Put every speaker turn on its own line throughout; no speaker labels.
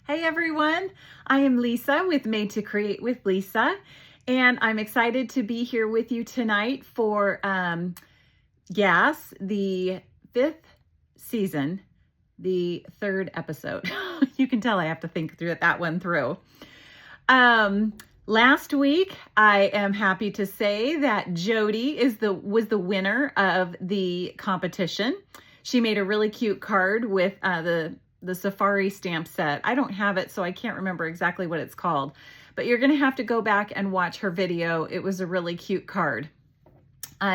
Hey everyone, I am Lisa with Made to Create with Lisa, and I'm excited to be here with you tonight for GNASS, the 5th season, the 3rd episode. You can tell I have to think through that one through. Last week, I am happy to say that Jody was the winner of the competition. She made a really cute card with the safari stamp set. I don't have it, so I can't remember exactly what it's called, but you're gonna have to go back and watch her video. It was a really cute card.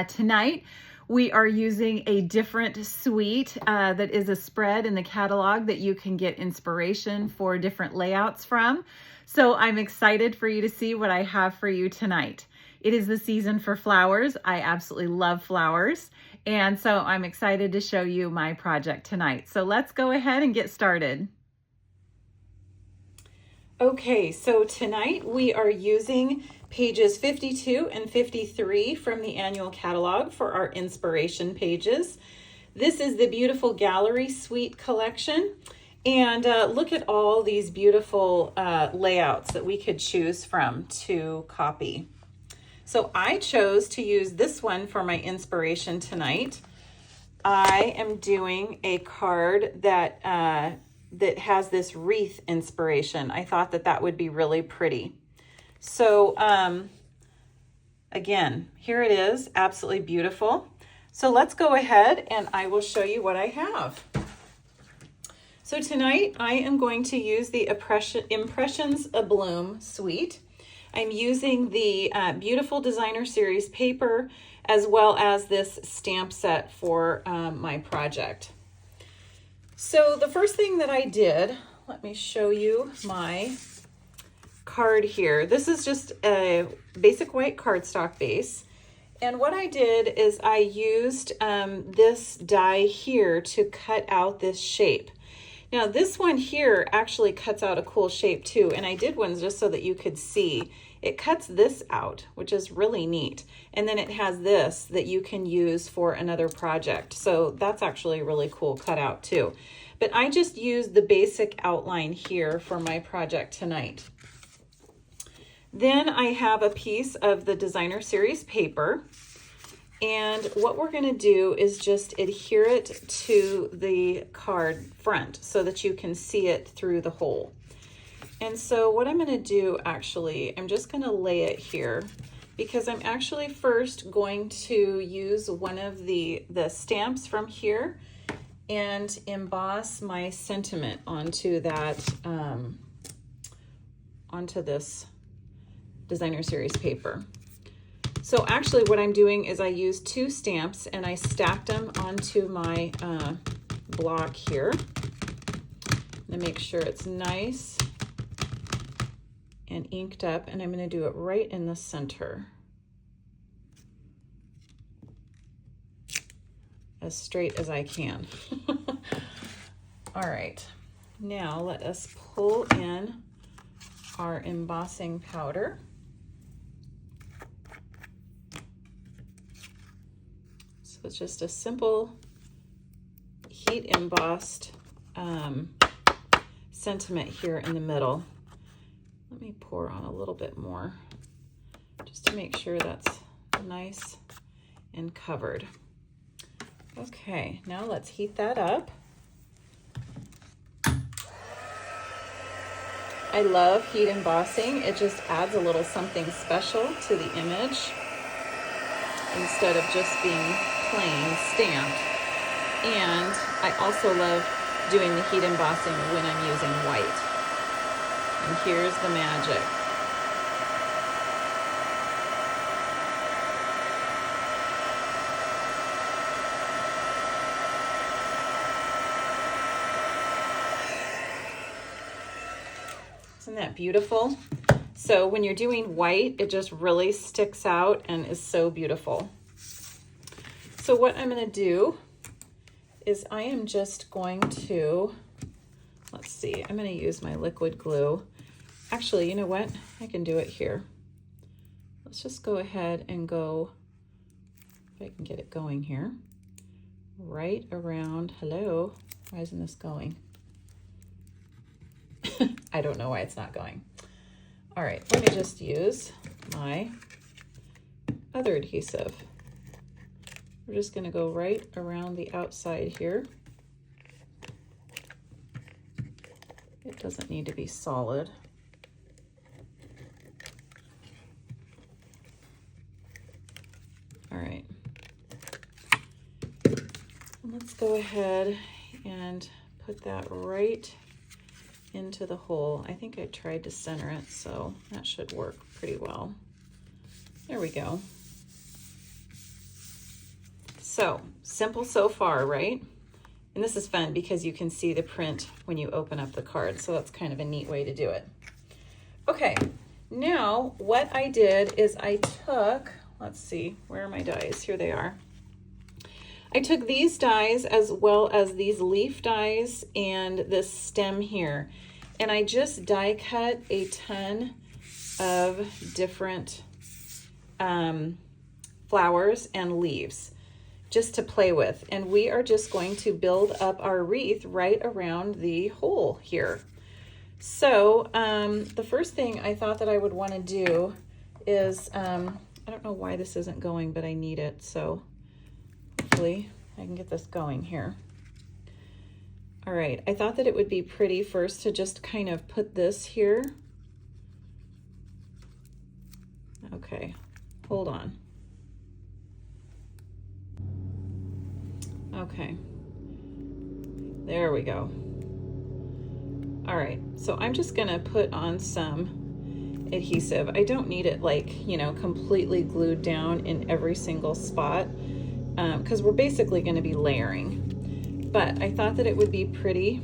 Tonight, we are using a different suite that is a spread in the catalog that you can get inspiration for different layouts from. So I'm excited for you to see what I have for you tonight. It is the season for flowers. I absolutely love flowers. And so I'm excited to show you my project tonight. So let's go ahead and get started. Okay, so tonight we are using pages 52 and 53 from the annual catalog for our inspiration pages. This is the beautiful Gallery Suite collection. And look at all these beautiful layouts that we could choose from to copy. So I chose to use this one for my inspiration tonight. I am doing a card that that has this wreath inspiration. I thought that that would be really pretty. So again, here it is, absolutely beautiful. So let's go ahead and I will show you what I have. So tonight I am going to use the Impressions Abloom suite. I'm using the beautiful designer series paper as well as this stamp set for my project. So the first thing that I did, let me show you my card here. This is just a basic white cardstock base. And what I did is I used this die here to cut out this shape. Now this one here actually cuts out a cool shape too, and I did one just so that you could see. It cuts this out, which is really neat. And then it has this that you can use for another project. So that's actually a really cool cutout too. But I just used the basic outline here for my project tonight. Then I have a piece of the designer series paper. And what we're going to do is just adhere it to the card front so that you can see it through the hole. And so what I'm going to do actually, I'm just going to lay it here because I'm actually first going to use one of the stamps from here and emboss my sentiment onto that, onto this designer series paper. So actually what I'm doing is I used 2 stamps and I stacked them onto my block here. To make sure it's nice and inked up, and I'm going to do it right in the center. As straight as I can. All right, now let us pull in our embossing powder. So it's just a simple heat embossed sentiment here in the middle. Let me pour on a little bit more just to make sure that's nice and covered. Okay, now let's heat that up. I love heat embossing. It just adds a little something special to the image instead of just being plain stamped. And I also love doing the heat embossing when I'm using white. And here's the magic. Isn't that beautiful? So when you're doing white, it just really sticks out and is so beautiful. So what I'm going to do is I am just going to, let's see, I'm going to use my liquid glue. Actually, you know what? I can do it here. Let's just go ahead and go, if I can get it going here, right around, hello, why isn't this going? I don't know why it's not going. All right, let me just use my other adhesive. We're just going to go right around the outside here. It doesn't need to be solid. All right. Let's go ahead and put that right into the hole. I think I tried to center it, so that should work pretty well. There we go. So simple so far, right? And this is fun because you can see the print when you open up the card. So that's kind of a neat way to do it. Okay, now what I did is I took, let's see, where are my dies? Here they are. I took these dies as well as these leaf dies and this stem here. And I just die cut a ton of different flowers and leaves just to play with. And we are just going to build up our wreath right around the hole here. So the first thing I thought that I would want to do is, I don't know why this isn't going, but I need it. So hopefully I can get this going here. All right, I thought that it would be pretty first to just kind of put this here. Okay, hold on. Okay, there we go. All right, so I'm just gonna put on some adhesive. I don't need it like, you know, completely glued down in every single spot because we're basically gonna be layering. But I thought that it would be pretty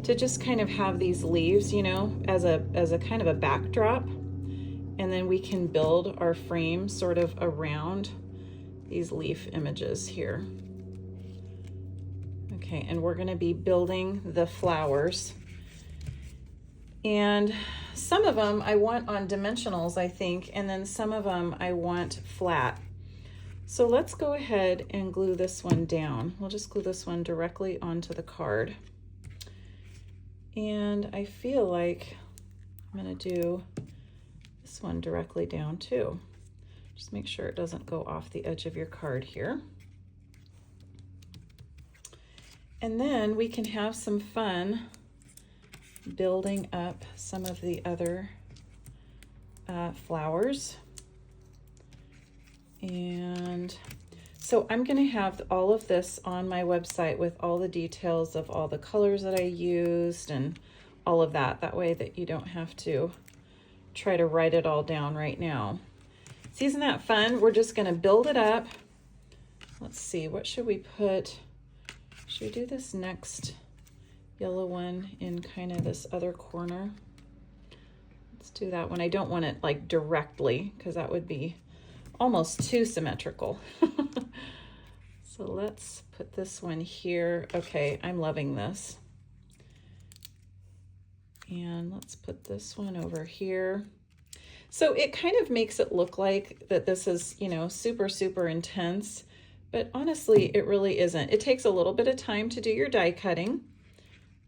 to just kind of have these leaves, you know, as a kind of a backdrop. And then we can build our frame sort of around these leaf images here. Okay, and we're gonna be building the flowers. And some of them I want on dimensionals, I think, and then some of them I want flat. So let's go ahead and glue this one down. We'll just glue this one directly onto the card. And I feel like I'm gonna do this one directly down too. Just make sure it doesn't go off the edge of your card here. And then we can have some fun building up some of the other flowers. And so I'm going to have all of this on my website with all the details of all the colors that I used and all of that. That way that you don't have to try to write it all down right now. So isn't that fun? We're just going to build it up. Let's see, what should we put? Should we do this next yellow one in kind of this other corner? Let's do that one. I don't want it like directly because that would be almost too symmetrical. So let's put this one here. Okay, I'm loving this. And let's put this one over here. So it kind of makes it look like that this is, you know, super, super intense, but honestly, it really isn't. It takes a little bit of time to do your die cutting,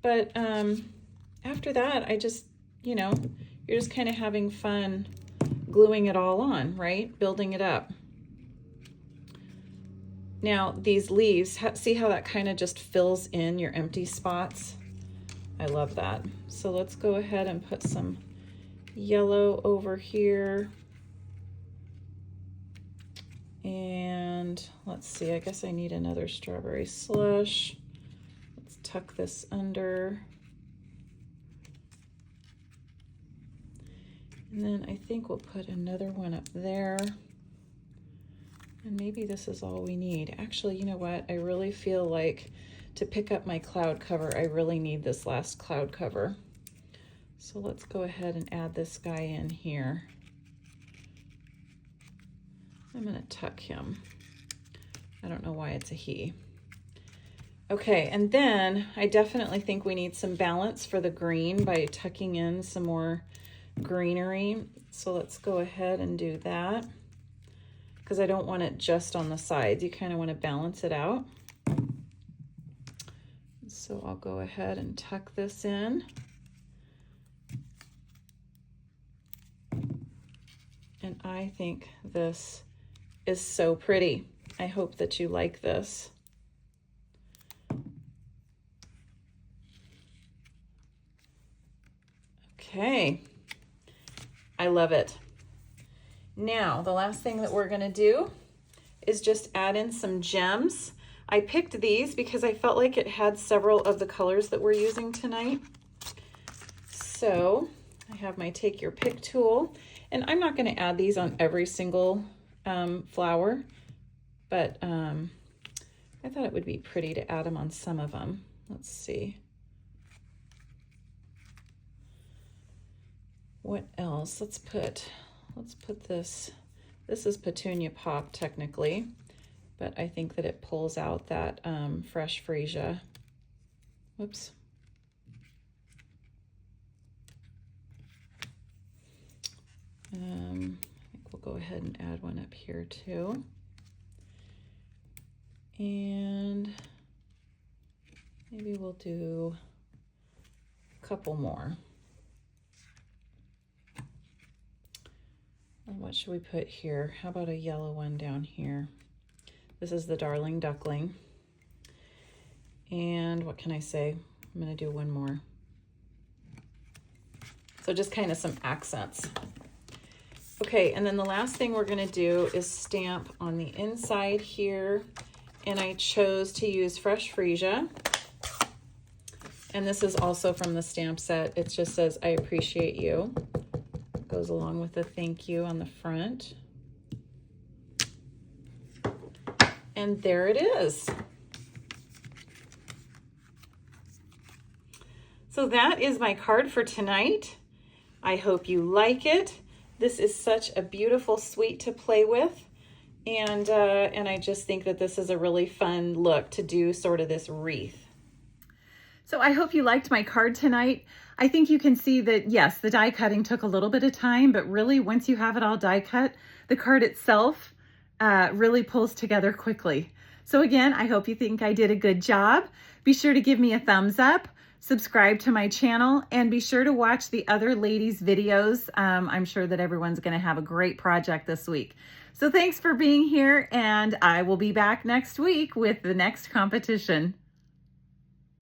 but after that, I just, you know, you're just kind of having fun gluing it all on, right? Building it up. Now these leaves, see how that kind of just fills in your empty spots? I love that. So let's go ahead and put some yellow over here. And let's see, I guess I need another strawberry slush. Let's tuck this under. And then I think we'll put another one up there. And maybe this is all we need. Actually, you know what? I really feel like to pick up my cloud cover, I really need this last cloud cover. So let's go ahead and add this guy in here. I'm gonna tuck him. I don't know why it's a he. Okay, and then I definitely think we need some balance for the green by tucking in some more greenery. So let's go ahead and do that because I don't want it just on the sides. You kind of want to balance it out. So I'll go ahead and tuck this in. And I think this is so pretty. I hope that you like this. Okay, I love it. Now, the last thing that we're gonna do is just add in some gems. I picked these because I felt like it had several of the colors that we're using tonight. So I have my take your pick tool, and I'm not gonna add these on every single flower, but I thought it would be pretty to add them on some of them. Let's see. What else? Let's put this. This is Petunia Pop technically, but I think that it pulls out that fresh freesia. Whoops. I think we'll go ahead and add one up here too. And maybe we'll do a couple more. What should we put here? How about a yellow one down here? This is the Darling Duckling. And what can I say? I'm gonna do one more. So just kind of some accents. Okay, and then the last thing we're gonna do is stamp on the inside here. And I chose to use Fresh Freesia. And this is also from the stamp set. It just says, I appreciate you. Goes along with the thank you on the front. And there it is. So that is my card for tonight. I hope you like it. This is such a beautiful suite to play with. And I just think that this is a really fun look to do sort of this wreath. So I hope you liked my card tonight. I think you can see that, yes, the die cutting took a little bit of time, but really once you have it all die cut, the card itself really pulls together quickly. So again, I hope you think I did a good job. Be sure to give me a thumbs up, subscribe to my channel, and be sure to watch the other ladies' videos. I'm sure that everyone's gonna have a great project this week. So thanks for being here, and I will be back next week with the next competition.